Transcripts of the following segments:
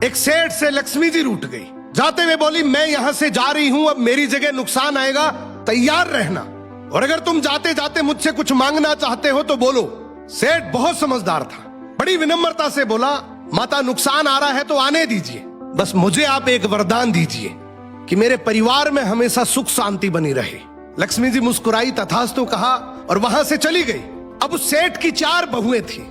एक सेठ से लक्ष्मी जी रूठ गई। जाते हुए बोली, मैं यहां से जा रही हूं, अब मेरी जगह नुकसान आएगा, तैयार रहना, और अगर तुम जाते जाते मुझसे कुछ मांगना चाहते हो तो बोलो। सेठ बहुत समझदार था, बड़ी विनम्रता से बोला, माता नुकसान आ रहा है तो आने दीजिए, बस मुझे आप एक वरदान दीजिए कि मेरे परिवार में हमेशा सुख शांति बनी रहे। लक्ष्मी जी मुस्कुराई, तथास्तु कहा और वहां से चली गई। अब उस सेठ की 4 बहुएं थी।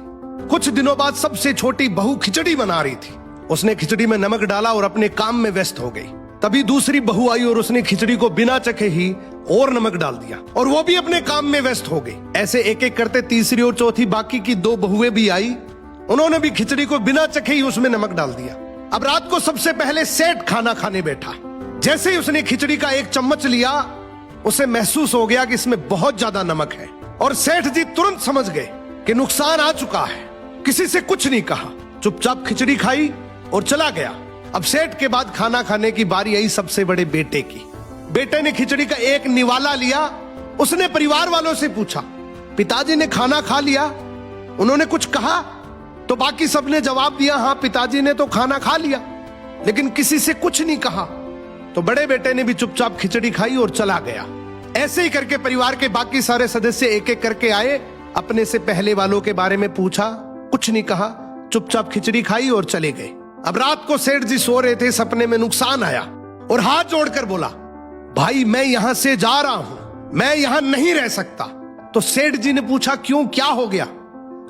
कुछ दिनों बाद सबसे छोटी बहू खिचड़ी बना रही थी। उसने खिचड़ी में नमक डाला और अपने काम में व्यस्त हो गई। तभी दूसरी बहू आई और उसने खिचड़ी को बिना चखे ही और नमक डाल दिया और वो भी अपने काम में व्यस्त हो गई। ऐसे एक एक करते तीसरी और चौथी बाकी की 2 बहुएं भी आई, उन्होंने भी खिचड़ी को बिना चखे ही उसमें नमक डाल दिया। अब रात को सबसे पहले सेठ खाना खाने बैठा। जैसे ही उसने खिचड़ी का 1 चम्मच लिया, उसे महसूस हो गया कि इसमें बहुत ज्यादा नमक है और सेठ जी तुरंत समझ गए कि नुकसान आ चुका है। किसी से कुछ नहीं कहा, चुपचाप खिचड़ी खाई और चला गया। अब सेठ के बाद खाना खाने की बारी आई सबसे बड़े बेटे की। बेटे ने खिचड़ी का 1 निवाला लिया। उसने परिवार वालों से पूछा, पिताजी ने खाना खा लिया? उन्होंने कुछ कहा? तो बाकी सबने जवाब दिया, हाँ पिताजी ने तो खाना खा लिया, लेकिन किसी से कुछ नहीं कहा। तो बड़े बेटे ने भी चुपचाप खिचड़ी खाई और चला गया। ऐसे ही करके परिवार के बाकी सारे सदस्य एक एक करके आए, अपने से पहले वालों के बारे में पूछा, कुछ नहीं कहा, चुपचाप खिचड़ी खाई और चले गए। अब रात को सेठ जी सो रहे थे, सपने में नुकसान आया और हाथ जोड़कर बोला, भाई मैं यहां से जा रहा हूं, मैं यहां नहीं रह सकता। तो सेठ जी ने पूछा, क्यों, क्या हो गया?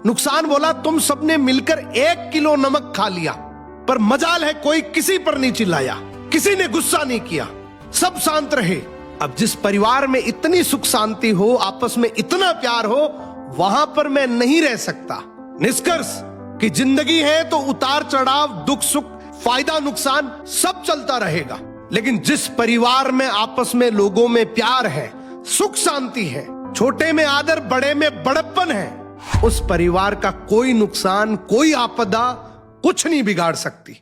नुकसान बोला, तुम सबने मिलकर 1 किलो नमक खा लिया, पर मजाल है कोई किसी पर नहीं चिल्लाया, किसी ने गुस्सा नहीं किया, सब शांत रहे। अब जिस परिवार में इतनी सुख शांति हो, आपस में इतना प्यार हो, वहां पर मैं नहीं रह सकता। निष्कर्ष कि जिंदगी है तो उतार चढ़ाव, दुख सुख, फायदा नुकसान सब चलता रहेगा, लेकिन जिस परिवार में आपस में लोगों में प्यार है, सुख शांति है, छोटे में आदर, बड़े में बड़प्पन है, उस परिवार का कोई नुकसान, कोई आपदा कुछ नहीं बिगाड़ सकती।